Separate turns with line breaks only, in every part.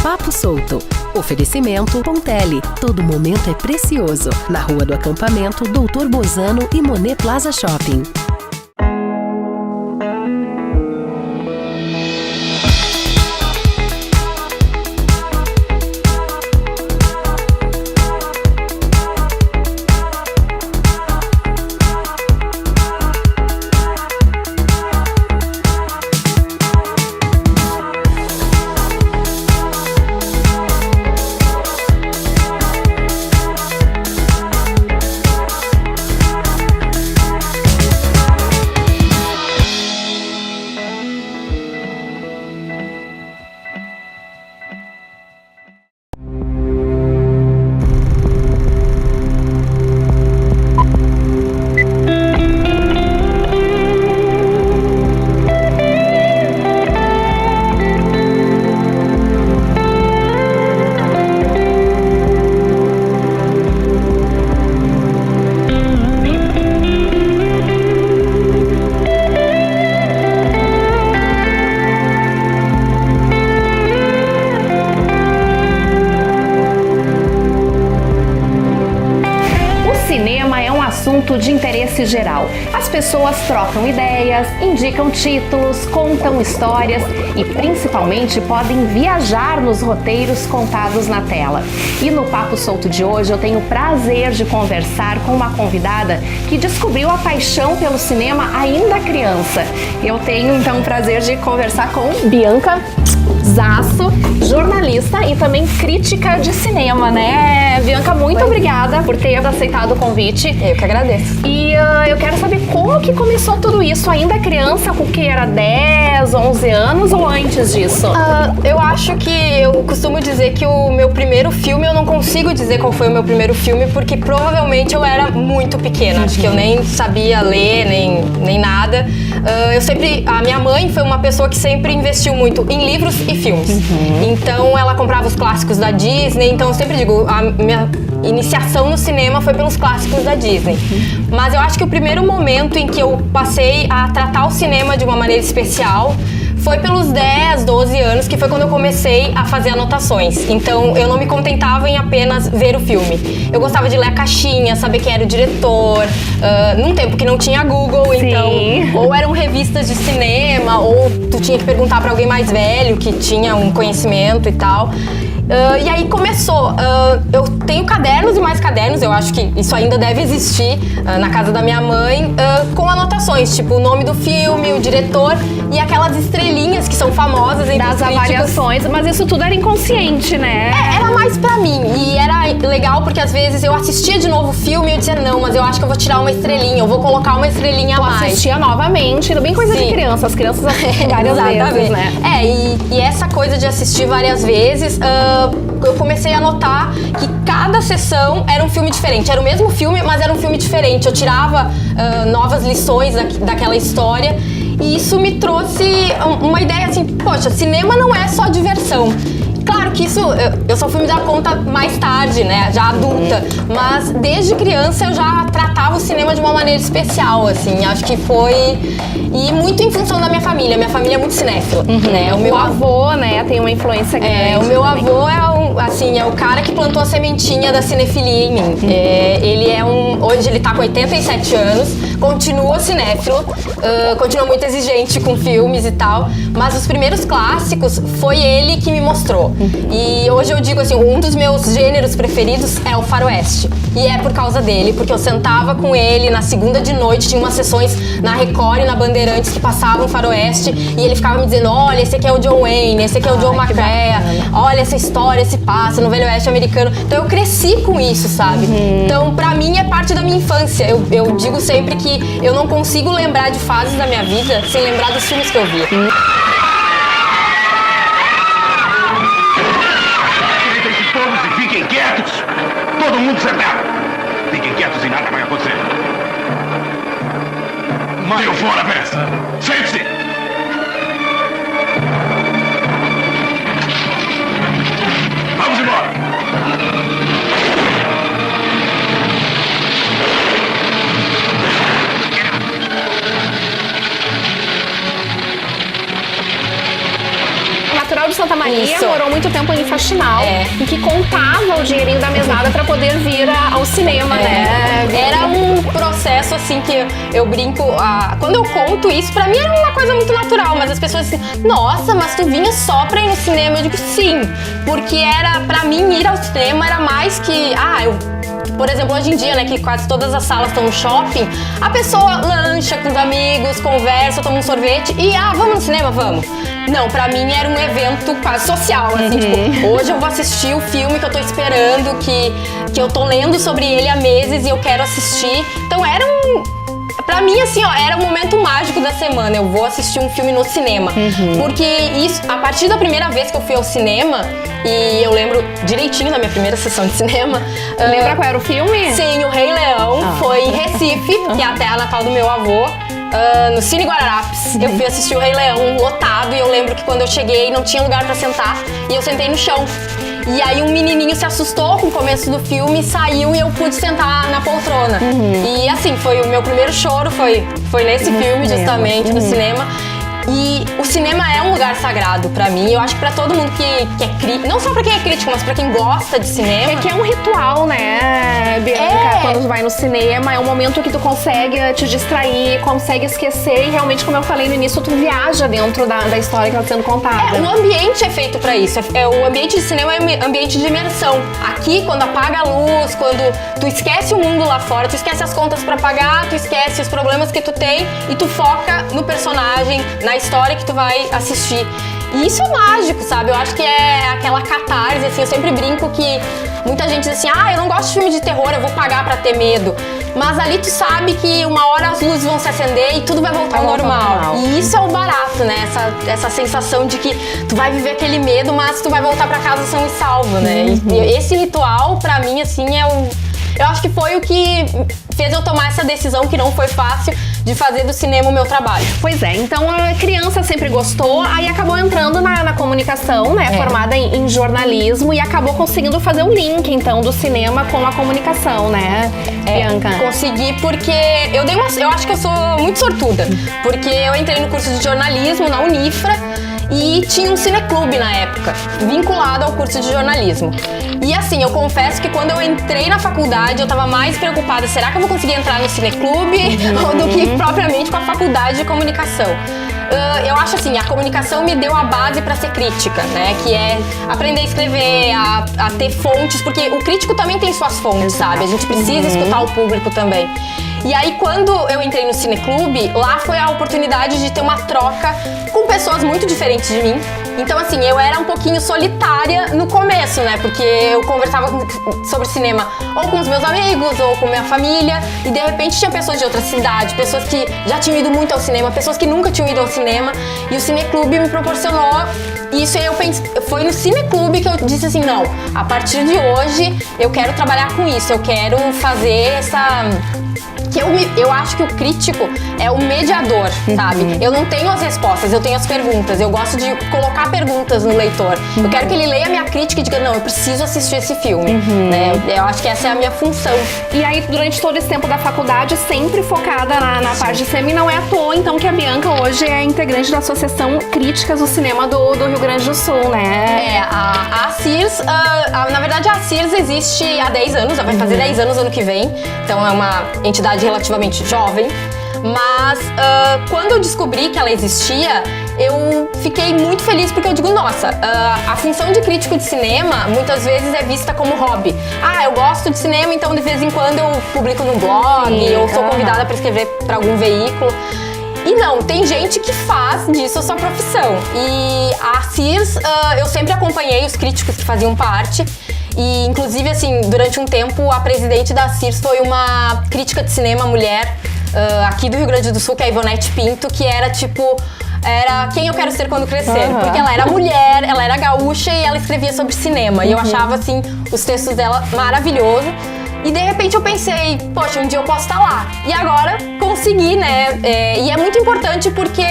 Papo Solto. Oferecimento Pontelli. Todo momento é precioso. Na Rua do Acampamento, Doutor Bozano e Monet Plaza Shopping.
De interesse geral. As pessoas trocam ideias, indicam títulos, contam histórias e principalmente podem viajar nos roteiros contados na tela. E no Papo Solto de hoje eu tenho o prazer de conversar com uma convidada que descobriu a paixão pelo cinema ainda criança. Eu tenho então o prazer de conversar com Bianca Zasso, jornalista e também crítica de cinema, né? Bianca, muito obrigada por ter aceitado o convite.
Eu que agradeço.
E eu quero saber como que começou tudo isso, ainda criança, com que era 10, 11 anos ou antes disso?
Eu acho que eu costumo dizer que o meu primeiro filme, eu não consigo dizer qual foi o meu primeiro filme, porque provavelmente eu era muito pequena. Acho que eu nem sabia ler, nem nada. A minha mãe foi uma pessoa que sempre investiu muito em livros e filmes. Então ela comprava os clássicos da Disney, então eu sempre digo, a minha iniciação no cinema foi pelos clássicos da Disney. Mas eu acho que o primeiro momento em que eu passei a tratar o cinema de uma maneira especial foi pelos 10, 12 anos, que foi quando eu comecei a fazer anotações. Então, eu não me contentava em apenas ver o filme. Eu gostava de ler a caixinha, saber quem era o diretor, num tempo que não tinha Google, então, ou eram revistas de cinema, ou tu tinha que perguntar pra alguém mais velho, que tinha um conhecimento e tal. E aí começou. Eu tenho cadernos e mais cadernos, eu acho que isso ainda deve existir na casa da minha mãe, com anotações, tipo o nome do filme, o diretor e aquelas estrelinhas que são famosas entre
das avaliações, mas isso tudo era inconsciente, né?
Era mais pra mim, e era legal porque às vezes eu assistia de novo o filme e eu dizia, não, mas eu acho que eu vou tirar uma estrelinha, eu vou colocar uma estrelinha a mais.
Assistia novamente, bem coisa de criança, as crianças assistem várias vezes, né?
E essa coisa de assistir várias vezes, eu comecei a notar que cada sessão era um filme diferente. Era o mesmo filme, mas era um filme diferente. Eu tirava novas lições daquela história e isso me trouxe uma ideia assim, poxa, cinema não é só diversão. Claro que isso, eu só fui me dar conta mais tarde, né, já adulta, mas desde criança eu já tratava o cinema de uma maneira especial, assim, acho que foi, e muito em função da minha família é muito cinéfila, né,
o meu avô, né, tem uma influência grande.
O meu avô é o cara que plantou a sementinha da cinefilia em mim, ele hoje ele tá com 87 anos, continua cinéfilo, continua muito exigente com filmes e tal, mas os primeiros clássicos foi ele que me mostrou. E hoje eu digo assim, um dos meus gêneros preferidos é o faroeste. E é por causa dele, porque eu sentava com ele na segunda de noite, tinha umas sessões na Record e na Bandeirantes que passavam faroeste, e ele ficava me dizendo, olha, esse aqui é o John Wayne, esse aqui é o John McCrea, olha essa história, se passa no Velho Oeste americano. Então eu cresci com isso, sabe? Então pra mim é parte da minha infância. Eu digo sempre que eu não consigo lembrar de fases da minha vida sem lembrar dos filmes que eu vi.
Fiquem quietos! Todo mundo sentado! Fiquem quietos e nada vai acontecer. Deu fora, peça! Sente-se! Vamos embora!
Santa Maria,
Isso.
morou muito tempo em Faxinal,
É.
e que contava o dinheirinho da mesada pra poder vir ao cinema, né?
Era um processo assim que eu brinco. Quando eu conto isso, pra mim era uma coisa muito natural, mas as pessoas assim, nossa, mas tu vinha só pra ir no cinema? Eu digo sim, porque pra mim ir ao cinema era mais que. Por exemplo, hoje em dia, né, que quase todas as salas estão no shopping, a pessoa lancha com os amigos, conversa, toma um sorvete e, vamos no cinema? Vamos. Não, pra mim era um evento quase social, assim, tipo, hoje eu vou assistir o filme que eu tô esperando, que eu tô lendo sobre ele há meses e eu quero assistir. Então pra mim, assim, era o momento mágico da semana. Eu vou assistir um filme no cinema. Porque isso, a partir da primeira vez que eu fui ao cinema, e eu lembro direitinho da minha primeira sessão de cinema.
Lembra qual era o filme?
Sim, O Rei Leão. Foi em Recife, que é a terra natal do meu avô. No Cine Guararapes. Eu fui assistir O Rei Leão lotado. E eu lembro que quando eu cheguei, não tinha lugar pra sentar. E eu sentei no chão. E aí um menininho se assustou com o começo do filme, saiu e eu pude sentar na poltrona. E assim, foi o meu primeiro choro, foi nesse filme, justamente, no cinema. E o cinema é um lugar sagrado pra mim. Eu acho que pra todo mundo que é crítico, não só pra quem é crítico, mas pra quem gosta de cinema.
É que é um ritual, né, Bianca? Quando tu vai no cinema, é um momento que tu consegue te distrair, consegue esquecer. E realmente, como eu falei no início, tu viaja dentro da história que tá sendo contada.
O ambiente é feito pra isso. O ambiente de cinema é um ambiente de imersão. Aqui, quando apaga a luz, quando tu esquece o mundo lá fora, tu esquece as contas pra pagar, tu esquece os problemas que tu tem e tu foca no personagem, na história que tu vai assistir. E isso é mágico, sabe? Eu acho que é aquela catarse, assim, eu sempre brinco que muita gente diz assim, eu não gosto de filme de terror, eu vou pagar pra ter medo. Mas ali tu sabe que uma hora as luzes vão se acender e tudo vai voltar ao normal. E isso é o barato, né? Essa sensação de que tu vai viver aquele medo, mas tu vai voltar pra casa são e salvo, né? E esse ritual, pra mim, assim, eu acho que foi o que fez eu tomar essa decisão, que não foi fácil, de fazer do cinema o meu trabalho.
Pois é, então a criança sempre gostou, aí acabou entrando na comunicação, né? Formada em jornalismo e acabou conseguindo fazer o link, então, do cinema com a comunicação, né, Bianca?
Consegui porque eu acho que eu sou muito sortuda, porque eu entrei no curso de jornalismo na Unifra e tinha um cineclube na época, vinculado ao curso de jornalismo. E assim, eu confesso que quando eu entrei na faculdade, eu tava mais preocupada, será que eu vou conseguir entrar no cineclube do que propriamente com a faculdade de comunicação. Eu acho assim, a comunicação me deu a base pra ser crítica, né? Que é aprender a escrever, a ter fontes, porque o crítico também tem suas fontes, sabe? A gente precisa escutar o público também. E aí, quando eu entrei no cineclube, lá foi a oportunidade de ter uma troca com pessoas muito diferentes de mim. Então, assim, eu era um pouquinho solitária no começo, né? Porque eu conversava sobre cinema ou com os meus amigos ou com minha família e, de repente, tinha pessoas de outra cidade, pessoas que já tinham ido muito ao cinema, pessoas que nunca tinham ido ao cinema. E o cineclube me proporcionou isso. E eu pensei, foi no cineclube que eu disse assim, não, a partir de hoje eu quero trabalhar com isso, eu quero fazer essa... Eu acho que o crítico é o mediador, sabe? Eu não tenho as respostas, eu tenho as perguntas. Eu gosto de colocar perguntas no leitor. Eu quero que ele leia a minha crítica e diga, não, eu preciso assistir esse filme, né? Eu acho que essa é a minha função.
E aí, durante todo esse tempo da faculdade, sempre focada na parte de cinema, e não é à toa, então, que a Bianca hoje é integrante da Associação Críticas do Cinema do Rio Grande do Sul, né?
A CIRS, na verdade, a CIRS existe há 10 anos, vai fazer 10 anos ano que vem. Então, é uma entidade relativamente jovem, mas quando eu descobri que ela existia, eu fiquei muito feliz porque eu digo, nossa, a função de crítico de cinema muitas vezes é vista como hobby. Eu gosto de cinema, então de vez em quando eu publico no blog, ou sou convidada para escrever para algum veículo. E não, tem gente que faz disso a sua profissão. E a CIRS, eu sempre acompanhei os críticos que faziam parte. E, inclusive, assim, durante um tempo, a presidente da CIRS foi uma crítica de cinema mulher aqui do Rio Grande do Sul, que é a Ivonete Pinto, que era tipo... Era quem eu quero ser quando crescer. Porque ela era mulher, ela era gaúcha e ela escrevia sobre cinema. E eu achava, assim, os textos dela maravilhosos. E de repente eu pensei, poxa, um dia eu posso estar lá. E agora consegui, né? E é muito importante porque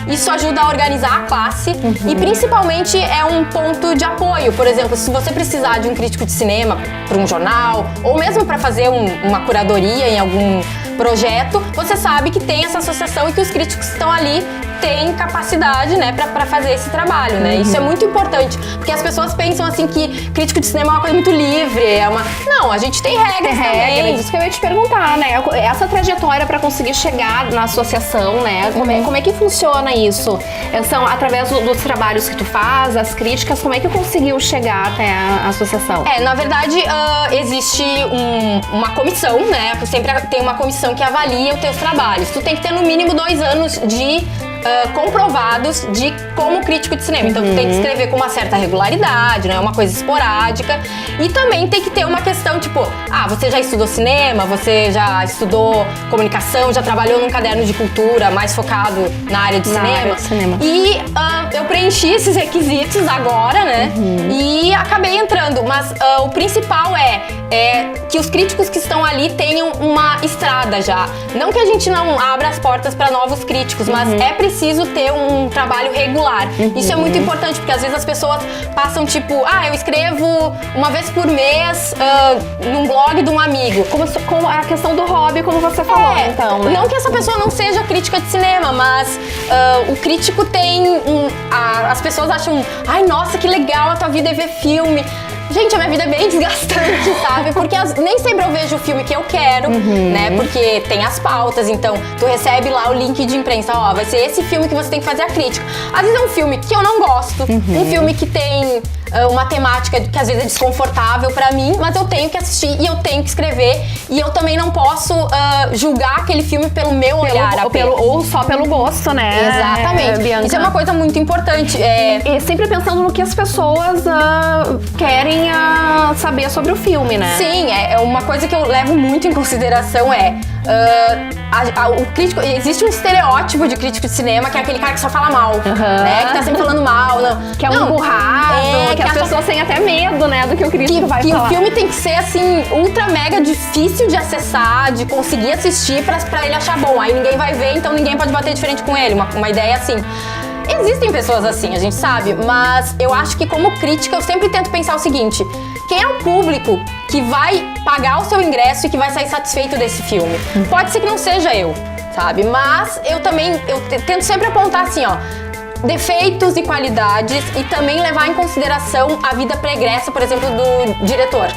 isso ajuda a organizar a classe e principalmente é um ponto de apoio. Por exemplo, se você precisar de um crítico de cinema para um jornal ou mesmo para fazer uma curadoria em algum projeto, você sabe que tem essa associação e que os críticos estão ali tem capacidade, né, pra fazer esse trabalho, né? Isso é muito importante, porque as pessoas pensam assim que crítico de cinema é uma coisa muito livre, Não, a gente tem regras também.
Isso que eu ia te perguntar, né? Essa trajetória pra conseguir chegar na associação, né? Como é que funciona isso? São através dos trabalhos que tu faz, as críticas, como é que conseguiu chegar até a associação?
Na verdade, existe uma comissão, né? Sempre tem uma comissão que avalia os teus trabalhos. Tu tem que ter no mínimo 2 anos de comprovados como crítico de cinema. Então tu tem que escrever com uma certa regularidade, não é uma coisa esporádica. E também tem que ter uma questão tipo, você já estudou cinema, você já estudou comunicação, já trabalhou num caderno de cultura mais focado na área de cinema. E eu preenchi esses requisitos agora, né? E acabei entrando. Mas o principal é que os críticos que estão ali tenham uma estrada já. Não que a gente não abra as portas para novos críticos, mas é preciso ter um trabalho regular. Isso é muito importante, porque às vezes as pessoas passam tipo, eu escrevo uma vez por mês num blog de um amigo.
Como a questão do hobby, como você falou, então, né?
Não que essa pessoa não seja crítica de cinema, mas o crítico tem as pessoas acham, nossa, que legal a tua vida é ver filme. Gente, a minha vida é bem desgastante, sabe? Porque nem sempre eu vejo o filme que eu quero, né? Porque tem as pautas, então tu recebe lá o link de imprensa, vai ser esse filme que você tem que fazer a crítica. Às vezes é um filme que eu não gosto, um filme que tem uma temática que às vezes é desconfortável pra mim, mas eu tenho que assistir e eu tenho que escrever, e eu também não posso julgar aquele filme pelo meu olhar apenas.
Ou só pelo gosto, né?
Exatamente.
Bianca.
Isso é uma coisa muito importante.
E sempre pensando no que as pessoas querem saber sobre o filme, né?
Sim, é uma coisa que eu levo muito em consideração o crítico, existe um estereótipo de crítico de cinema que é aquele cara que só fala mal, né? Que tá sempre falando mal,
que é um burrado, que as pessoas têm até medo, né, do que o crítico vai falar.
Que o filme tem que ser assim ultra mega difícil de acessar, de conseguir assistir pra ele achar bom. Aí ninguém vai ver, então ninguém pode bater de frente com ele. Uma ideia assim. Existem pessoas assim, a gente sabe, mas eu acho que como crítica eu sempre tento pensar o seguinte: quem é o público que vai pagar o seu ingresso e que vai sair satisfeito desse filme? Pode ser que não seja eu, sabe? Mas eu tento sempre apontar assim, defeitos e qualidades, e também levar em consideração a vida pregressa, por exemplo, do diretor,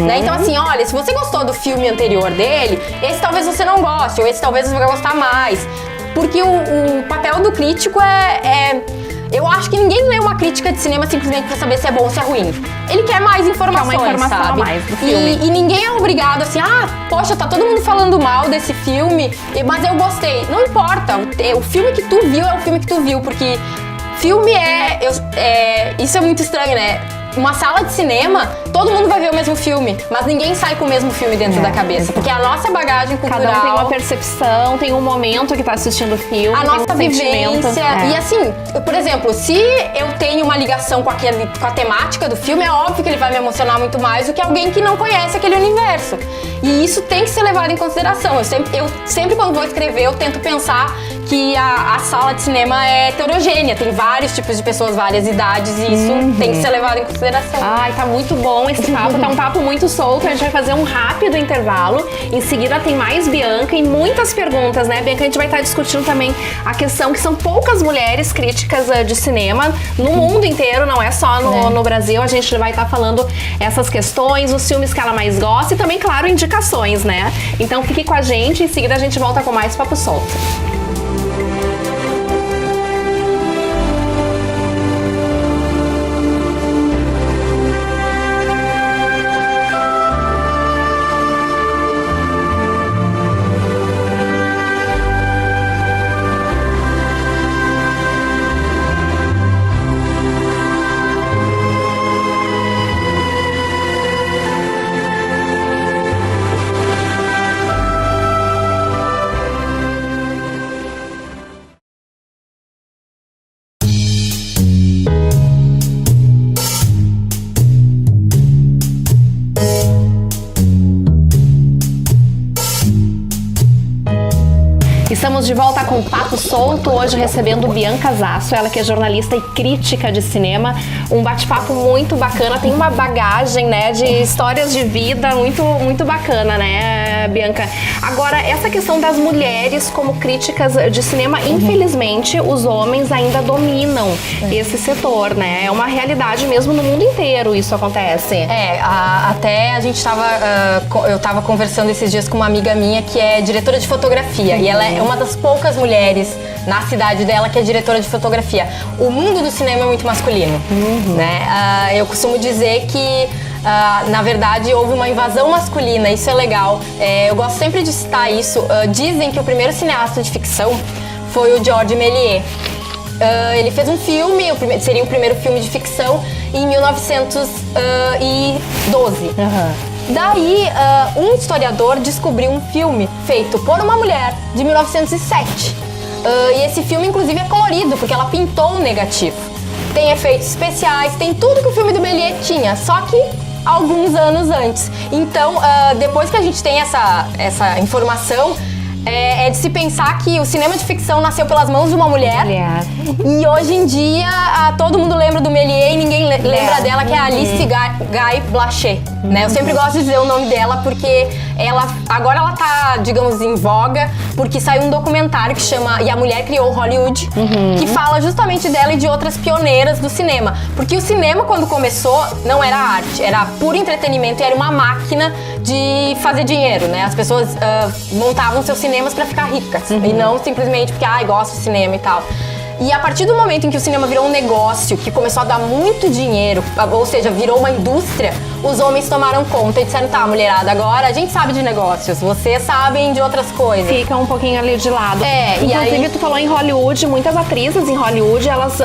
né? Então assim, olha, se você gostou do filme anterior dele, esse talvez você não goste, ou esse talvez você vai gostar mais. Porque o papel do crítico eu acho que ninguém lê uma crítica de cinema simplesmente pra saber se é bom ou se é ruim. Ele quer mais informações,
uma informação
sabe?
a mais do filme.
E ninguém é obrigado assim, poxa, tá todo mundo falando mal desse filme, mas eu gostei. Não importa, o filme que tu viu é o filme que tu viu, porque filme isso é muito estranho, né? Uma sala de cinema, todo mundo vai ver o mesmo filme, mas ninguém sai com o mesmo filme dentro da cabeça, porque a nossa bagagem cultural...
Cada um tem uma percepção, tem um momento que tá assistindo o filme,
a nossa vivência. E assim, por exemplo, se eu tenho uma ligação com a temática do filme, é óbvio que ele vai me emocionar muito mais do que alguém que não conhece aquele universo. E isso tem que ser levado em consideração. Eu sempre quando vou escrever, eu tento pensar que a sala de cinema é heterogênea, tem vários tipos de pessoas, várias idades, e isso tem que ser levado em consideração.
Ai, tá muito bom esse papo, tá um papo muito solto. A gente vai fazer um rápido intervalo. Em seguida tem mais Bianca e muitas perguntas, né, Bianca? A gente vai estar discutindo também a questão que são poucas mulheres críticas de cinema no mundo inteiro, não é só no Brasil. A gente vai estar falando essas questões, os filmes que ela mais gosta e também, claro, indicações, né? Então fique com a gente, em seguida a gente volta com mais Papo Solto. Papo Solto, hoje recebendo Bianca Zasso, ela que é jornalista e crítica de cinema. Um bate-papo muito bacana, tem uma bagagem, né, de histórias de vida muito bacana, né, Bianca? Agora, essa questão das mulheres como críticas de cinema, infelizmente, os homens ainda dominam esse setor, né? É uma realidade mesmo no mundo inteiro isso acontece.
Até a gente eu tava conversando esses dias com uma amiga minha que é diretora de fotografia e ela é uma das poucas mulheres na cidade dela que é diretora de fotografia. O mundo do cinema é muito masculino, né? Eu costumo dizer que na verdade houve uma invasão masculina, isso é legal. Eu gosto sempre de citar isso. Dizem que o primeiro cineasta de ficção foi o Georges Méliès. Ele fez um filme, seria o primeiro filme de ficção, em 1912. Daí, um historiador descobriu um filme feito por uma mulher, de 1907. E esse filme, inclusive, é colorido, porque ela pintou o negativo. Tem efeitos especiais, tem tudo que o filme do Méliès tinha, só que alguns anos antes. Então, depois que a gente tem essa informação, é de se pensar que o cinema de ficção nasceu pelas mãos de uma mulher. E hoje em dia, todo mundo lembra do Méliès e ninguém lembra dela, que é a Alice Guy Blaché. Né? Eu sempre gosto de dizer o nome dela porque agora ela tá, digamos, em voga, porque saiu um documentário que chama E a Mulher Criou Hollywood, que fala justamente dela e de outras pioneiras do cinema. Porque o cinema, quando começou, não era arte, era puro entretenimento e era uma máquina de fazer dinheiro, né? As pessoas montavam seus cinemas pra ficar ricas e não simplesmente porque, gosto de cinema e tal. E a partir do momento em que o cinema virou um negócio, que começou a dar muito dinheiro, ou seja, virou uma indústria, os homens tomaram conta e disseram, tá, mulherada, agora a gente sabe de negócios, vocês sabem de outras coisas.
Fica um pouquinho ali de lado. Inclusive, aí tu falou em Hollywood, muitas atrizes em Hollywood, elas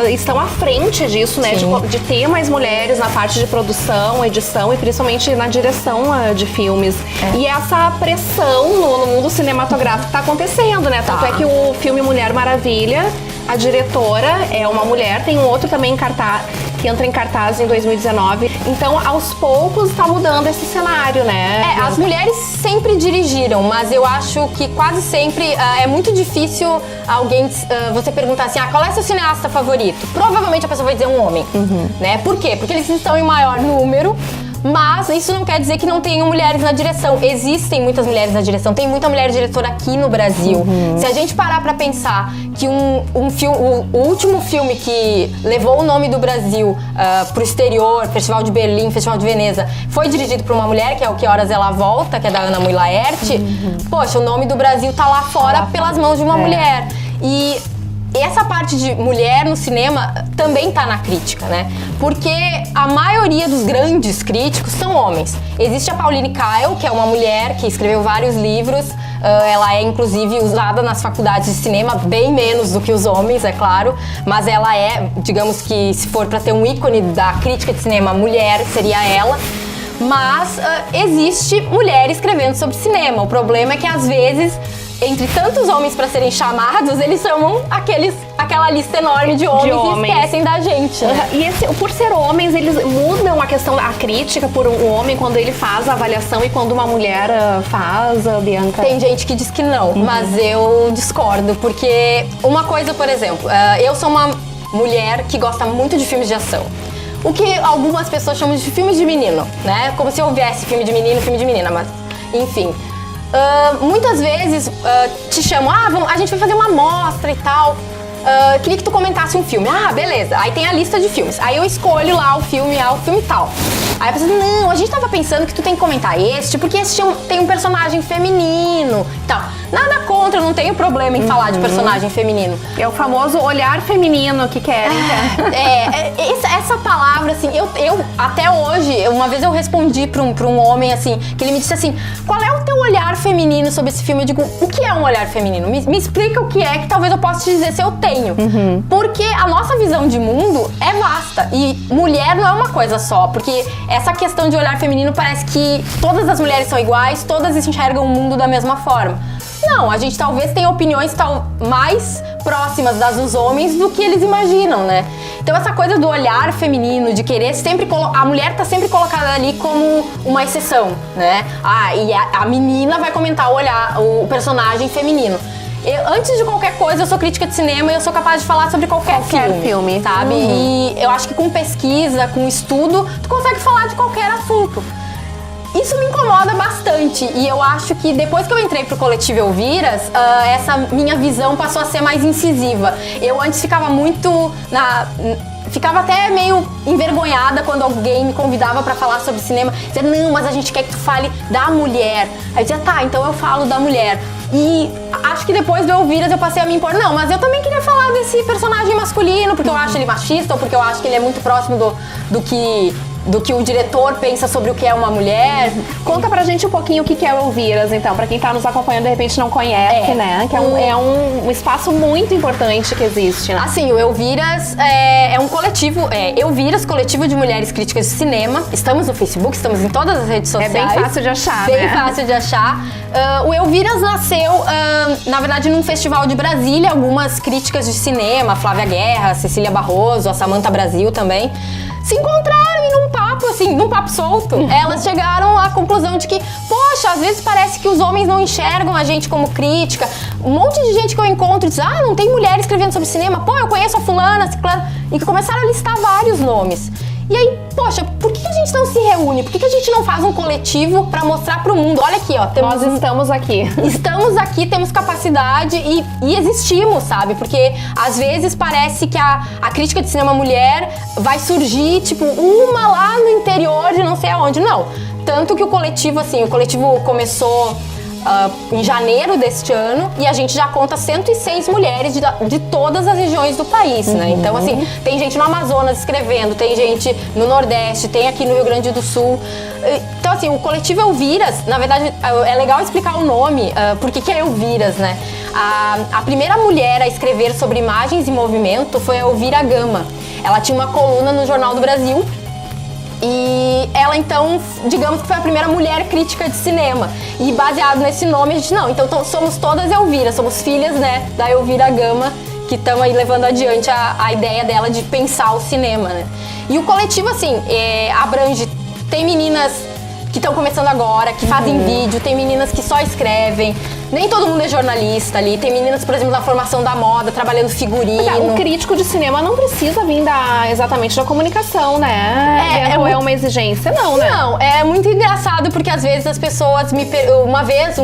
estão à frente disso, né? De ter mais mulheres na parte de produção, edição e principalmente na direção de filmes. E essa pressão no mundo cinematográfico tá acontecendo, né? Tanto é que o filme Mulher Maravilha, a diretora é uma mulher, tem um outro também que entra em cartaz em 2019. Então, aos poucos, tá mudando esse cenário, né?
As mulheres sempre dirigiram, mas eu acho que quase sempre é muito difícil você perguntar assim, qual é seu cineasta favorito? Provavelmente a pessoa vai dizer um homem, né? Por quê? Porque eles estão em maior número. Mas isso não quer dizer que não tenham mulheres na direção. Existem muitas mulheres na direção. Tem muita mulher diretora aqui no Brasil. Se a gente parar pra pensar que o último filme que levou o nome do Brasil pro exterior, Festival de Berlim, Festival de Veneza, foi dirigido por uma mulher, que é o Que Horas Ela Volta, que é da Ana Mui Laerte. Poxa, o nome do Brasil tá lá fora pelas mãos de uma mulher. E essa parte de mulher no cinema também tá na crítica, né? Porque a maioria dos grandes críticos são homens. Existe a Pauline Kael, que é uma mulher que escreveu vários livros. Ela é, inclusive, usada nas faculdades de cinema, bem menos do que os homens, é claro. Mas ela é, digamos que, se for pra ter um ícone da crítica de cinema, mulher, seria ela. Mas existe mulher escrevendo sobre cinema. O problema é que, às vezes, entre tantos homens para serem chamados, eles chamam aquela lista enorme de homens e esquecem da gente. Né?
E por ser homens, eles mudam a crítica por um homem quando ele faz a avaliação e quando uma mulher faz, Bianca?
Tem gente que diz que não, mas eu discordo, porque uma coisa, por exemplo, eu sou uma mulher que gosta muito de filmes de ação. O que algumas pessoas chamam de filmes de menino, né? Como se houvesse filme de menino, filme de menina, mas enfim. Muitas vezes te chamam, a gente vai fazer uma amostra e tal. Queria que tu comentasse um filme. Beleza. Aí tem a lista de filmes. Aí eu escolho lá o filme tal. Aí a pessoa diz, não, a gente tava pensando que tu tem que comentar este, porque este tem um personagem feminino e tal. Nada contra, eu não tenho problema em falar de personagem feminino.
É o famoso olhar feminino que querem.
Essa palavra, assim, eu até hoje, uma vez eu respondi pra um homem, assim, que ele me disse assim, qual é o teu olhar feminino sobre esse filme? Eu digo, o que é um olhar feminino? Me explica o que é, que talvez eu possa te dizer se eu tenho. Porque a nossa visão de mundo é vasta e mulher não é uma coisa só, porque essa questão de olhar feminino parece que todas as mulheres são iguais, todas enxergam o mundo da mesma forma. Não, a gente talvez tenha opiniões mais próximas das dos homens do que eles imaginam, né? Então essa coisa do olhar feminino, de querer sempre... A mulher tá sempre colocada ali como uma exceção, né? E a menina vai comentar o personagem feminino. Antes de qualquer coisa, eu sou crítica de cinema e eu sou capaz de falar sobre qualquer filme, sabe? E eu acho que com pesquisa, com estudo, tu consegue falar de qualquer assunto. Isso me incomoda bastante e eu acho que depois que eu entrei pro Coletivo Elviras, essa minha visão passou a ser mais incisiva. Eu antes ficava muito ficava até meio envergonhada quando alguém me convidava pra falar sobre cinema. Dizia, não, mas a gente quer que tu fale da mulher. Aí eu dizia, tá, então eu falo da mulher. E acho que depois do Elviras eu passei a me impor, não, mas eu também queria falar desse personagem masculino, porque eu acho ele machista, ou porque eu acho que ele é muito próximo do que o diretor pensa sobre o que é uma mulher.
Conta pra gente um pouquinho o que é o Elviras, então, pra quem tá nos acompanhando de repente não conhece, né? Que é um espaço muito importante que existe, né?
Assim, o Elviras é um coletivo, Elviras, Coletivo de Mulheres Críticas de Cinema. Estamos no Facebook, estamos em todas as redes sociais.
É bem fácil de achar,
bem fácil de achar. O Elviras nasceu, na verdade, num festival de Brasília. Algumas críticas de cinema, Flávia Guerra, Cecília Barroso, a Samantha Brasil também, se encontraram e num papo solto, elas chegaram à conclusão de que, poxa, às vezes parece que os homens não enxergam a gente como crítica. Um monte de gente que eu encontro diz, não tem mulher escrevendo sobre cinema, pô, eu conheço a fulana, ciclana, e que começaram a listar vários nomes. E aí, poxa, por que a gente não se reúne? Por que a gente não faz um coletivo pra mostrar pro mundo? Olha aqui, ó.
Nós estamos aqui.
Estamos aqui, temos capacidade e existimos, sabe? Porque às vezes parece que a crítica de cinema mulher vai surgir, tipo, uma lá no interior de não sei aonde. Não. Tanto que o coletivo começou em janeiro deste ano e a gente já conta 106 mulheres de todas as regiões do país, né? Então, assim, tem gente no Amazonas escrevendo, tem gente no Nordeste, tem aqui no Rio Grande do Sul. Então, assim, o Coletivo Elviras, na verdade, é legal explicar o nome, por que é Elviras, né? A primeira mulher a escrever sobre imagens e movimento foi a Elvira Gama. Ela tinha uma coluna no Jornal do Brasil. E ela, então, digamos que foi a primeira mulher crítica de cinema. E baseado nesse nome, a gente, então somos todas Elviras, somos filhas, né, da Elvira Gama, que estão aí levando adiante a ideia dela de pensar o cinema, né. E o coletivo, assim, abrange, tem meninas que estão começando agora, que fazem vídeo, tem meninas que só escrevem, nem todo mundo é jornalista ali, tem meninas, por exemplo, na formação da moda, trabalhando figurino.
O crítico de cinema não precisa vir exatamente da comunicação, né? É uma exigência, não, né?
Não, é muito engraçado porque às vezes as pessoas uma vez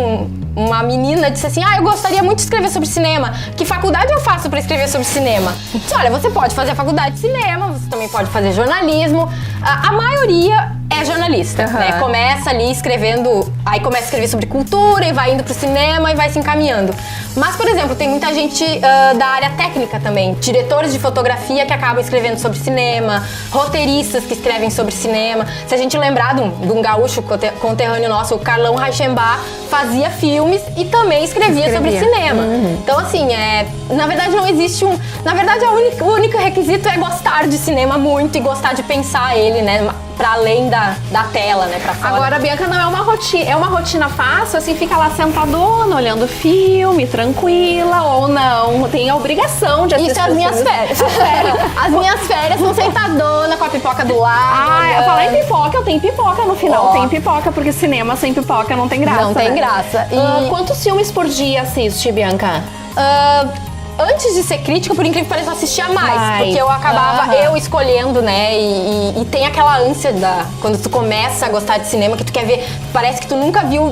uma menina disse assim, eu gostaria muito de escrever sobre cinema. Que faculdade eu faço pra escrever sobre cinema? Eu disse, olha, você pode fazer a faculdade de cinema, você também pode fazer jornalismo. A maioria é jornalista, né? Começa ali escrevendo, aí começa a escrever sobre cultura e vai indo pro cinema e vai se encaminhando. Mas, por exemplo, tem muita gente da área técnica também, diretores de fotografia que acabam escrevendo sobre cinema, roteiristas que escrevem sobre cinema. Se a gente lembrar de um gaúcho conterrâneo nosso, o Carlão Reichenbach, fazia filmes e também escrevia sobre cinema. Então, assim, na verdade não existe na verdade, o único requisito é gostar de cinema muito e gostar de pensar ele, né? Pra além da tela, né? Pra fora.
Agora, Bianca, não é uma rotina fácil, assim, fica lá sentadona, olhando filme, tranquila, ou não, tem a obrigação de assistir.
Isso é as minhas férias. As minhas férias são sentadona, com a pipoca do lado.
Eu falei em pipoca, eu tenho pipoca no final, tem pipoca, porque cinema sem pipoca não tem graça.
Não tem graça.
Quantos filmes por dia assiste, Bianca?
Antes de ser crítica, por incrível que pareça, eu assistia mais. Porque eu acabava escolhendo, né? E tem aquela ânsia quando tu começa a gostar de cinema, que tu quer ver, parece que tu nunca viu,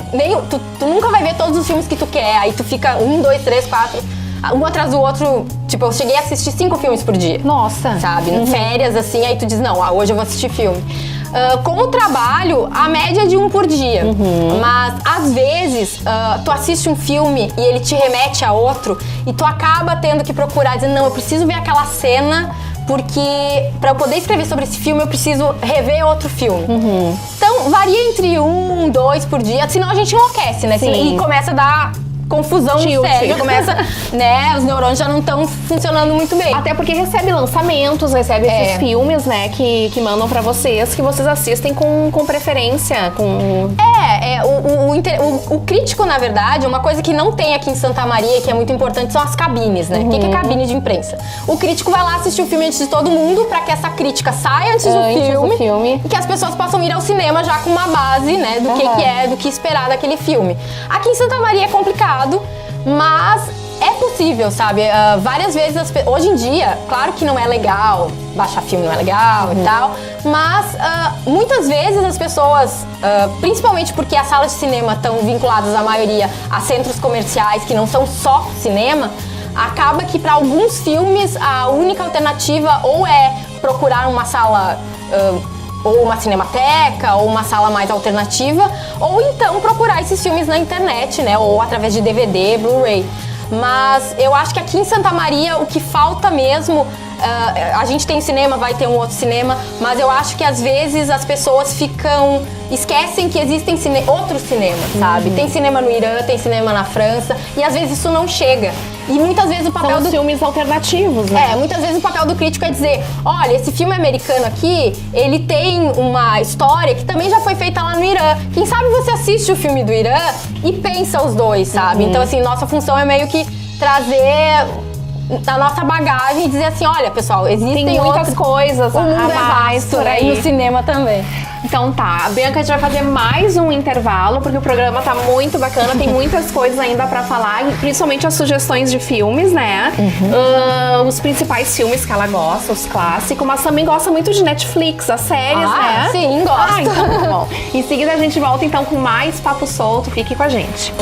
tu nunca vai ver todos os filmes que tu quer. Aí tu fica 1, 2, 3, 4, um atrás do outro. Tipo, eu cheguei a assistir 5 filmes por dia.
Nossa!
Sabe? Em férias, assim, aí tu diz, não, hoje eu vou assistir filme. Com o trabalho, a média é de 1 por dia. Mas, às vezes, tu assiste um filme e ele te remete a outro e tu acaba tendo que procurar, dizendo, não, eu preciso ver aquela cena porque pra eu poder escrever sobre esse filme eu preciso rever outro filme. Então, varia entre 1, 2 por dia, senão a gente enlouquece, né?
Sim.
E começa a dar confusão no cérebro, começa, né, os neurônios já não estão funcionando muito bem.
Até porque recebe lançamentos, recebe esses filmes, né, que mandam pra vocês, que vocês assistem com preferência,
o crítico, na verdade, uma coisa que não tem aqui em Santa Maria, que é muito importante, são as cabines, né? O que é cabine de imprensa? O crítico vai lá assistir o filme antes de todo mundo, pra que essa crítica saia antes do filme e que as pessoas possam ir ao cinema já com uma base, né, do que é, do que esperar daquele filme. Aqui em Santa Maria é complicado, mas é possível, sabe? Várias vezes, hoje em dia, claro que não é legal, baixar filme não é legal e tal, mas muitas vezes as pessoas, principalmente porque as salas de cinema estão vinculadas, a maioria, a centros comerciais que não são só cinema, acaba que para alguns filmes a única alternativa ou é procurar uma sala... ou uma cinemateca, ou uma sala mais alternativa, ou então procurar esses filmes na internet, né? Ou através de DVD, Blu-ray. Mas eu acho que aqui em Santa Maria o que falta mesmo, a gente tem cinema, vai ter um outro cinema, mas eu acho que às vezes as pessoas esquecem que existem outros cinemas, sabe? Tem cinema no Irã, tem cinema na França, e às vezes isso não chega. E muitas vezes o papel
São filmes alternativos, né?
muitas vezes o papel do crítico é dizer, olha, esse filme americano aqui, ele tem uma história que também já foi feita lá no Irã. Quem sabe você assiste o filme do Irã e pensa os dois, sabe? Então, assim, nossa função é meio que trazer a nossa bagagem e dizer assim, olha, pessoal, existem
muitas coisas
o mundo
a mais
vasto,
por
né?
aí.
E no cinema também.
Então tá, a Bianca, a gente vai fazer mais um intervalo, porque o programa tá muito bacana, tem muitas coisas ainda pra falar, principalmente as sugestões de filmes, né? Os principais filmes que ela gosta, os clássicos, mas também gosta muito de Netflix, as séries, né?
Sim, gosto.
Então tá bom. Em seguida a gente volta então com mais Papo Solto, fique com a gente.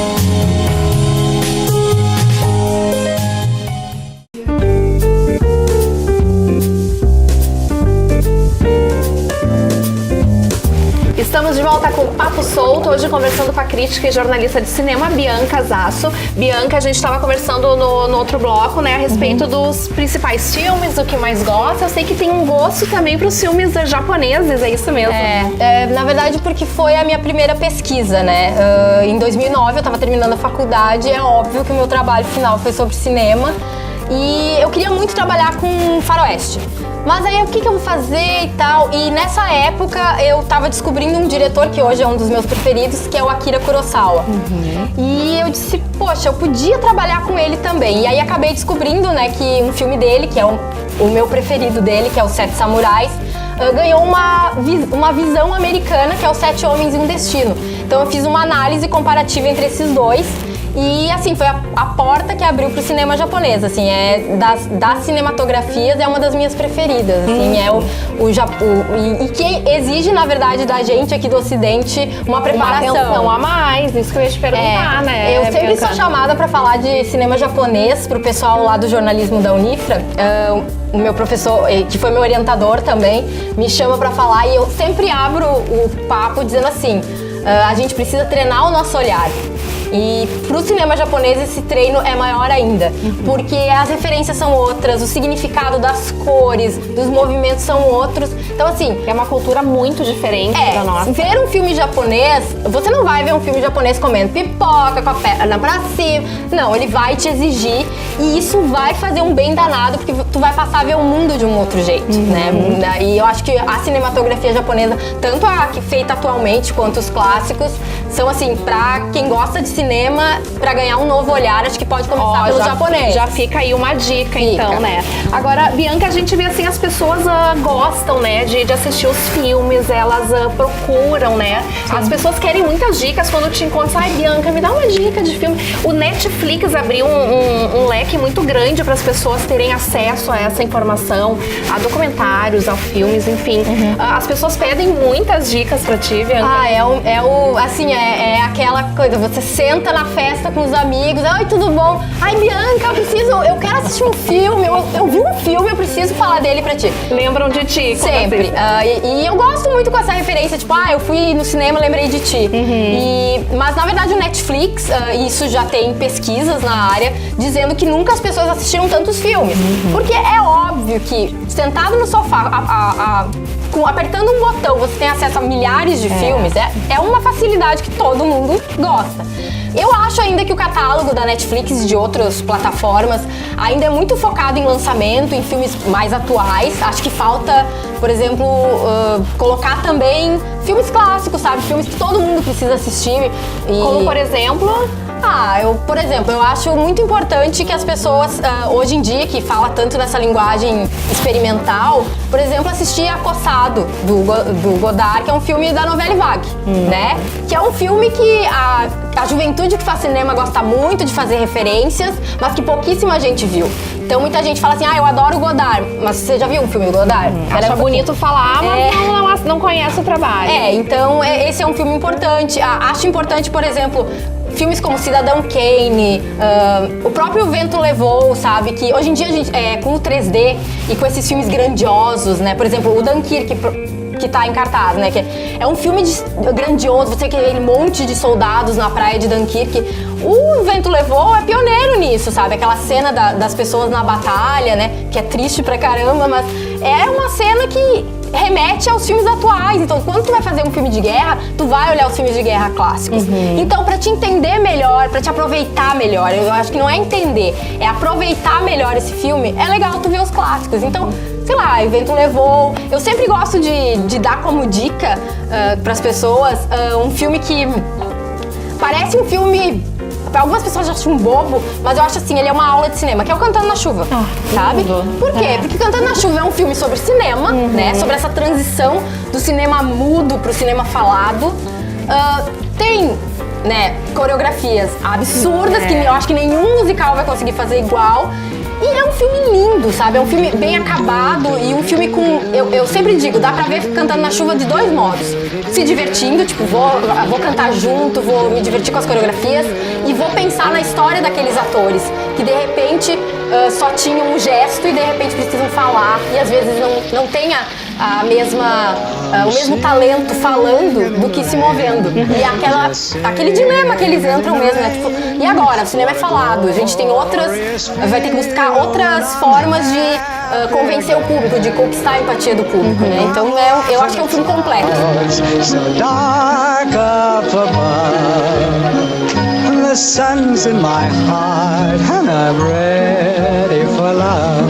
Estamos de volta com o Papo Solto, hoje conversando com a crítica e jornalista de cinema, Bianca Zasso. Bianca, a gente estava conversando no outro bloco, né, a respeito dos principais filmes, do que mais gosta. Eu sei que tem um gosto também para os filmes japoneses, é isso mesmo?
Na verdade, porque foi a minha primeira pesquisa, né? Em 2009 eu estava terminando a faculdade, é óbvio que o meu trabalho final foi sobre cinema. E eu queria muito trabalhar com faroeste. Mas aí o que eu vou fazer e tal? E nessa época eu tava descobrindo um diretor que hoje é um dos meus preferidos, que é o Akira Kurosawa. E eu disse, poxa, eu podia trabalhar com ele também. E aí acabei descobrindo, né, que um filme dele, que é o meu preferido dele, que é Os Sete Samurais, ganhou uma visão americana, que é Os Sete Homens e um Destino. Então eu fiz uma análise comparativa entre esses dois. E assim, foi a porta que abriu pro cinema japonês, assim, das cinematografias é uma das minhas preferidas, assim, e que exige, na verdade, da gente aqui do Ocidente uma preparação.
Uma atenção a mais, isso que eu ia te perguntar, né?
Eu sempre sou chamada pra falar de cinema japonês pro pessoal lá do jornalismo da Unifra. O meu professor, que foi meu orientador também, me chama pra falar e eu sempre abro o papo dizendo assim, a gente precisa treinar o nosso olhar. E pro cinema japonês esse treino é maior ainda, porque as referências são outras, o significado das cores, dos movimentos são outros. Então assim,
é uma cultura muito diferente da nossa.
Ver um filme japonês, você não vai ver um filme japonês comendo pipoca, com a perna pra cima. Não, ele vai te exigir e isso vai fazer um bem danado, porque tu vai passar a ver o mundo de um outro jeito, né? E eu acho que a cinematografia japonesa, tanto a feita atualmente quanto os clássicos, são assim, pra quem gosta de cinema, pra ganhar um novo olhar, acho que pode começar pelo japonês.
Já fica aí uma dica, então, né? Agora, Bianca, a gente vê assim, as pessoas gostam, né, de assistir os filmes, elas procuram, né? Sim. As pessoas querem muitas dicas quando te encontram. Ai, Bianca, me dá uma dica de filme. O Netflix abriu um leque muito grande para as pessoas terem acesso a essa informação, a documentários, a filmes, enfim. As pessoas pedem muitas dicas pra ti, Bianca.
É aquela coisa, você senta na festa com os amigos, ai, tudo bom? Ai, Bianca, eu quero assistir um filme, eu vi um filme, eu preciso falar dele pra ti.
Lembram de ti?
Sempre. E eu gosto muito com essa referência, tipo, eu fui no cinema, lembrei de ti. Mas, na verdade, o Netflix, isso já tem pesquisas na área, dizendo que nunca as pessoas assistiram tantos filmes. Porque é óbvio que, sentado no sofá, apertando um botão, você tem acesso a milhares de filmes, é uma facilidade que todo mundo gosta. Eu acho ainda que o catálogo da Netflix e de outras plataformas ainda é muito focado em lançamento, em filmes mais atuais. Acho que falta, por exemplo, colocar também filmes clássicos, sabe? Filmes que todo mundo precisa assistir.
Como, por exemplo?
Por exemplo, eu acho muito importante que as pessoas, hoje em dia, que fala tanto nessa linguagem experimental, por exemplo, assistir Acossado, do Godard, que é um filme da Novelle Vague, né? Que é um filme que a juventude que faz cinema gosta muito de fazer referências, mas que pouquíssima gente viu. Então muita gente fala assim, eu adoro o Godard, mas você já viu um filme do Godard?
Acha bonito falar, mas não conhece o trabalho.
Então esse é um filme importante. Acho importante, por exemplo, filmes como Cidadão Kane, o próprio Vento Levou, sabe? Que hoje em dia a gente, com o 3D e com esses filmes grandiosos, né? Por exemplo, o Dunkirk, que tá em cartaz, né? Que é um filme grandioso, você tem aquele monte de soldados na praia de Dunkirk. O Vento Levou é pioneiro nisso, sabe? Aquela cena das pessoas na batalha, né? Que é triste pra caramba, mas é uma cena que remete aos filmes atuais. Então, quando tu vai fazer um filme de guerra, tu vai olhar os filmes de guerra clássicos. Então, pra te entender melhor, pra te aproveitar melhor, eu acho que não é entender, é aproveitar melhor esse filme, é legal tu ver os clássicos. Então, sei lá, O Vento Levou. Eu sempre gosto de dar como dica pras pessoas um filme que parece um filme... Pra algumas pessoas já acham um bobo, mas eu acho assim, ele é uma aula de cinema, que é o Cantando na Chuva, sabe? Por quê? Porque Cantando na Chuva é um filme sobre cinema, né? Sobre essa transição do cinema mudo pro cinema falado. Tem, né, coreografias absurdas, que eu acho que nenhum musical vai conseguir fazer igual. E é um filme lindo, sabe? É um filme bem acabado e um filme com... Eu sempre digo, dá pra ver Cantando na Chuva de dois modos. Se divertindo, tipo, vou cantar junto, vou me divertir com as coreografias e vou pensar na história daqueles atores que de repente só tinham um gesto e de repente precisam falar e às vezes não tem o mesmo talento falando do que se movendo. E aquele dilema que eles entram mesmo, né? Tipo, e agora? O cinema é falado, a gente tem vai ter que buscar outras formas de convencer o público, de conquistar a empatia do público, né? Então eu acho que é um filme completo. The sun's in my heart and I'm ready for love.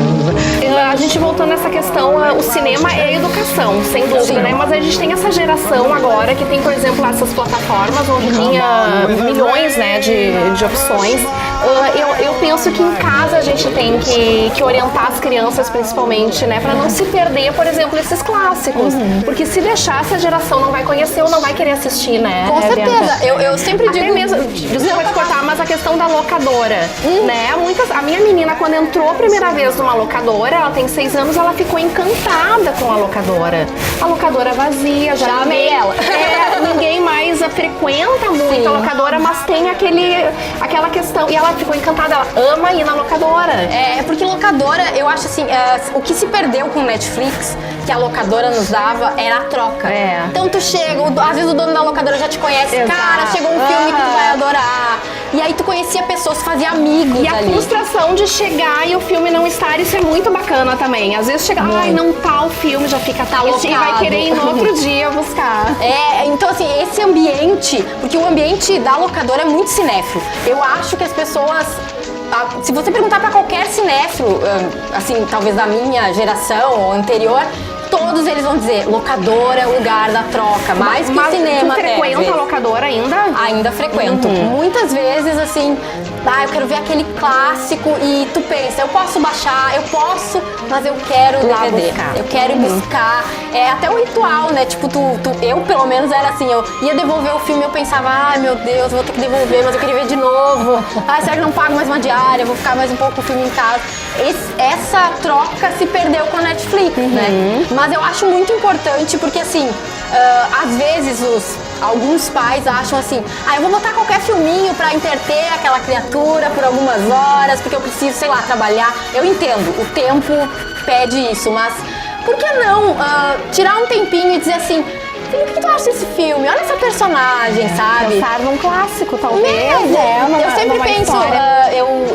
A gente voltando nessa questão, o cinema é a educação, sem dúvida, né? Mas a gente tem essa geração agora que tem, por exemplo, essas plataformas onde tinha milhões, né, de opções. Eu penso que em casa a gente tem que orientar as crianças, principalmente, né, para não se perder, por exemplo, esses clássicos. Porque se deixar, essa geração não vai conhecer ou não vai querer assistir, né?
Com certeza. Eu sempre digo...
Até mesmo, desculpa te cortar, mas a questão da locadora, né? A minha menina, quando entrou a primeira vez numa locadora, ela tem 6 anos, ela ficou encantada com a locadora. A locadora vazia, já
amei ela.
Ninguém mais frequenta muito a locadora, mas tem aquela questão. E ela ficou encantada, ela ama ir na locadora.
Porque locadora, eu acho assim, o que se perdeu com o Netflix, que a locadora nos dava, era a troca. Então tu chega, às vezes o dono da locadora já te conhece. Exato. Cara, chegou um filme que tu vai adorar. E aí tu conhecia pessoas, fazia amigos
e ali. A frustração de chegar e o filme não estar, isso é muito bacana também. Às vezes chega, não tá o filme, já fica locado. E vai querer ir no outro dia buscar.
Então assim, esse ambiente, porque o ambiente da locadora é muito cinéfilo. Eu acho que as pessoas... Se você perguntar pra qualquer cinéfilo, assim, talvez da minha geração ou anterior, todos eles vão dizer, locadora é o lugar da troca, mais que cinema.
Tu frequenta a locadora ainda?
Ainda frequento. Muitas vezes, assim, eu quero ver aquele clássico e tu pensa, eu posso baixar, mas eu quero DVD. Eu quero ir buscar. É até um ritual, né? Tipo, eu pelo menos era assim, eu ia devolver o filme e eu pensava, ai meu Deus, vou ter que devolver, mas eu queria ver de novo. Será que não pago mais uma diária? Vou ficar mais um pouco com o filme em casa. Essa troca se perdeu com a Netflix, né? Mas eu acho muito importante porque, assim, às vezes alguns pais acham assim, eu vou botar qualquer filminho pra entreter aquela criatura por algumas horas, porque eu preciso, sei lá, trabalhar. Eu entendo, o tempo pede isso, mas por que não tirar um tempinho e dizer assim, filho, o que tu acha desse filme? Olha essa personagem, sabe?
Pensar num clássico, talvez.
Eu sempre penso,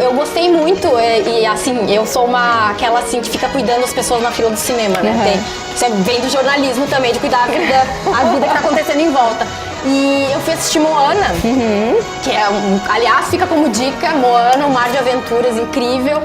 eu gostei muito e assim, eu sou aquela assim que fica cuidando das pessoas na fila do cinema, né? Você vem do jornalismo também, de cuidar a vida que tá acontecendo em volta. E eu fui assistir Moana, que aliás, fica como dica, Moana, um mar de aventuras incrível.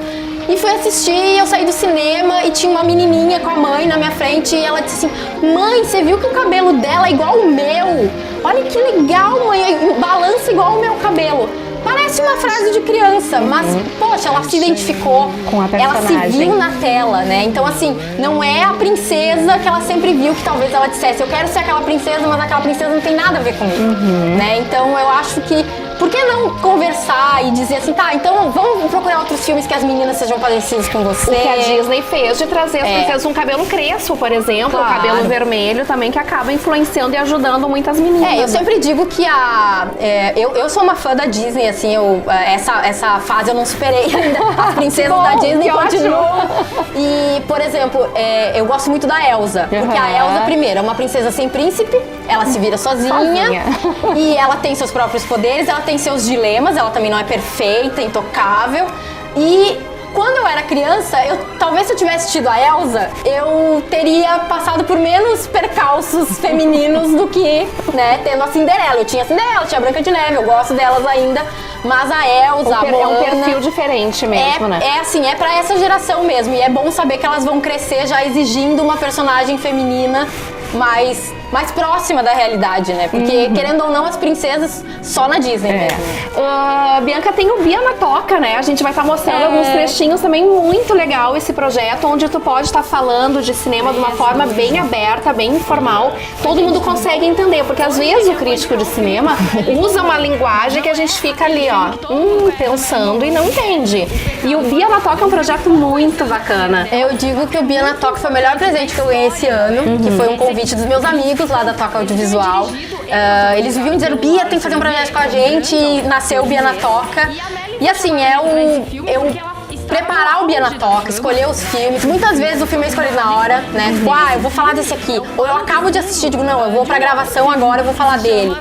E fui assistir, eu saí do cinema e tinha uma menininha com a mãe na minha frente e ela disse assim, mãe, você viu que o cabelo dela é igual o meu? Olha que legal, mãe, balança igual o meu cabelo. Parece uma frase de criança, mas, poxa, ela se identificou com a personagem. Ela se viu na tela, né? Então, assim, não é a princesa que ela sempre viu que talvez ela dissesse, eu quero ser aquela princesa, mas aquela princesa não tem nada a ver comigo, né? Então, eu acho que por que não conversar e dizer assim, tá, então vamos procurar outros filmes que as meninas sejam parecidas com você?
O que a Disney fez de trazer as princesas um cabelo crespo, por exemplo,
Claro.
o cabelo vermelho também, que acaba influenciando e ajudando muitas meninas.
Eu sempre digo que eu sou uma fã da Disney, assim, essa fase eu não superei ainda. As princesas da Disney continuam. E, por exemplo, eu gosto muito da Elsa. Porque a Elsa, primeiro, é uma princesa sem príncipe, ela se vira sozinha. E ela tem seus próprios poderes, ela tem seus dilemas, ela também não é perfeita, intocável. E quando eu era criança, talvez se eu tivesse tido a Elsa, eu teria passado por menos percalços femininos do que, né, tendo a Cinderela. Eu tinha a Cinderela, tinha a Branca de Neve, eu gosto delas ainda, mas a Elsa, a Moana...
É um perfil diferente mesmo, né?
Assim, é pra essa geração mesmo, e é bom saber que elas vão crescer já exigindo uma personagem feminina mais próxima da realidade, né? Porque, querendo ou não, as princesas só na Disney mesmo.
Bianca, tem o Bia na Toca, né? A gente vai estar mostrando alguns trechinhos também. Muito legal esse projeto, onde tu pode estar falando de cinema de uma forma bem aberta, bem informal. Todo mundo consegue entender, porque às vezes o crítico de cinema usa uma linguagem que a gente fica ali, ó, pensando e não entende. E o Bia na Toca é um projeto muito bacana.
Eu digo que o Bia na Toca foi o melhor presente que eu ganhei esse ano, que foi um convite dos meus amigos lá da Toca Audiovisual. Eles viviam dizendo, Bia, tem que fazer um projeto com a gente, e nasceu o Bia na Toca. E assim, eu preparar o Bia na Toca, escolher os filmes. Muitas vezes o filme é escolhido na hora, né? Tipo, eu vou falar desse aqui. Ou eu acabo de assistir e digo, não, eu vou pra gravação agora, eu vou falar dele.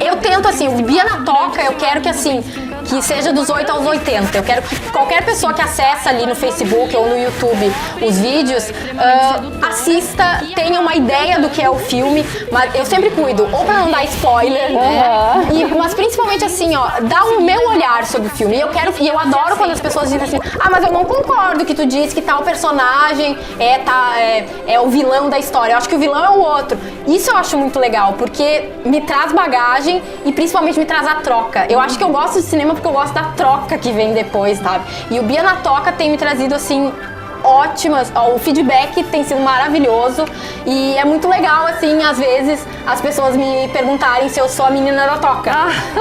Eu tento, assim, o Bia na Toca, eu quero que, assim, que seja dos 8 aos 80. Eu quero que qualquer pessoa que acessa ali no Facebook ou no YouTube os vídeos, assista, tenha uma ideia do que é o filme, mas eu sempre cuido, ou pra não dar spoiler, né? Mas principalmente assim, ó, dar o meu olhar sobre o filme. E eu adoro quando as pessoas dizem assim, mas eu não concordo que tu disse que tal personagem é o vilão da história. Eu acho que o vilão é o outro. Isso eu acho muito legal, porque me traz bagagem e principalmente me traz a troca. Eu acho que eu gosto de cinema porque eu gosto da troca que vem depois, sabe? E o Bia na Toca tem me trazido, assim, ótimas, o feedback tem sido maravilhoso e é muito legal, assim, às vezes as pessoas me perguntarem se eu sou a menina da Toca.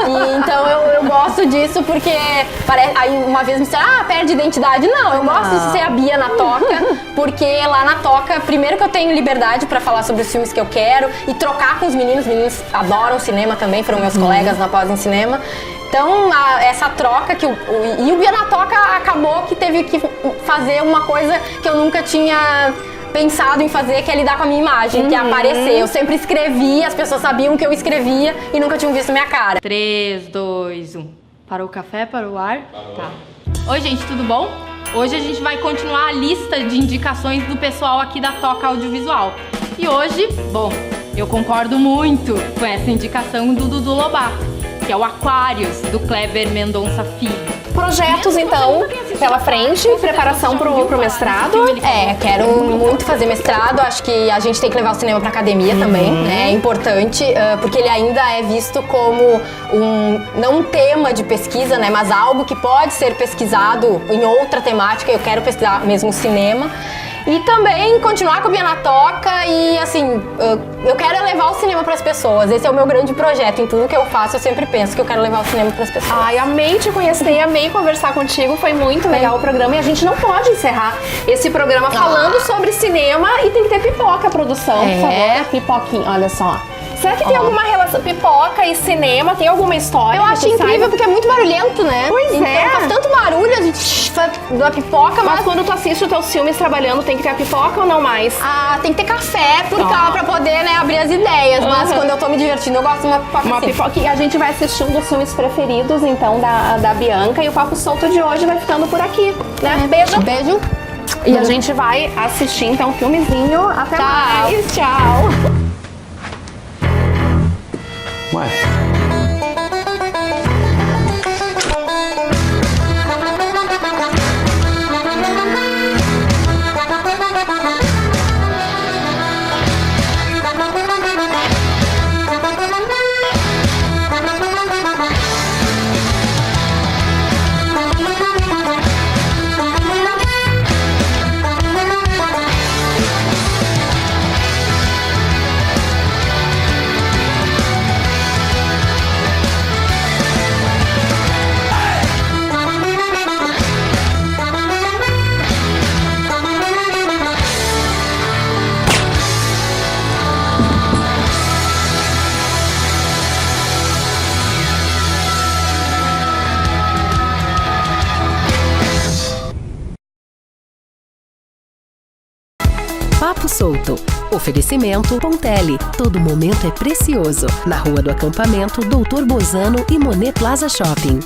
E, então eu gosto disso porque aí uma vez me disseram, perde identidade. Não, eu gosto de ser a Bia na Toca, porque lá na Toca, primeiro que eu tenho liberdade pra falar sobre os filmes que eu quero e trocar com os meninos adoram cinema também, foram meus colegas na pós em cinema. Então, essa troca e o Bia na Toca acabou que teve que fazer uma coisa que eu nunca tinha pensado em fazer, que é lidar com a minha imagem, que é aparecer. Eu sempre escrevia, as pessoas sabiam que eu escrevia e nunca tinham visto minha cara.
3, 2, 1. Parou o café? Parou o ar? Tá. Oi, gente, tudo bom? Hoje a gente vai continuar a lista de indicações do pessoal aqui da Toca Audiovisual. E hoje, eu concordo muito com essa indicação do Dudu Lobato, que é o Aquários, do Kleber Mendonça Filho.
Projetos, então, pela frente, preparação pro mestrado.
Quero muito fazer mestrado, acho que a gente tem que levar o cinema pra academia também, né? É importante, porque ele ainda é visto como não um tema de pesquisa, né? Mas algo que pode ser pesquisado em outra temática. Eu quero pesquisar mesmo o cinema. E também continuar com a Bia na Toca e, assim, eu quero levar o cinema para as pessoas. Esse é o meu grande projeto. Em tudo que eu faço, eu sempre penso que eu quero levar o cinema para as pessoas.
Amei te conhecer, amei conversar contigo. Foi muito legal o programa e a gente não pode encerrar esse programa falando sobre cinema e tem que ter pipoca, produção, por favor. Pipoquinha, olha só. Será que tem alguma relação? Pipoca e cinema, tem alguma história?
Eu acho incrível porque é muito barulhento, né?
Pois
então, faz tanto barulho, a gente da pipoca,
mas quando tu assiste os teus filmes trabalhando, tem que ter a pipoca ou não mais?
Tem que ter café pra poder, né, abrir as ideias. Mas quando eu tô me divertindo, eu gosto de uma pipoca.
Uma pipoca. E a gente vai assistir um dos filmes preferidos, então, da Bianca. E o Papo Solto de hoje vai ficando por aqui, né? Beijo.
Beijo.
E a gente vai assistir, então, um filmezinho. Até mais. Tchau.
Ué.
Papo Solto. Oferecimento Pontelli. Todo momento é precioso. Na Rua do Acampamento, Doutor Bozano e Monet Plaza Shopping.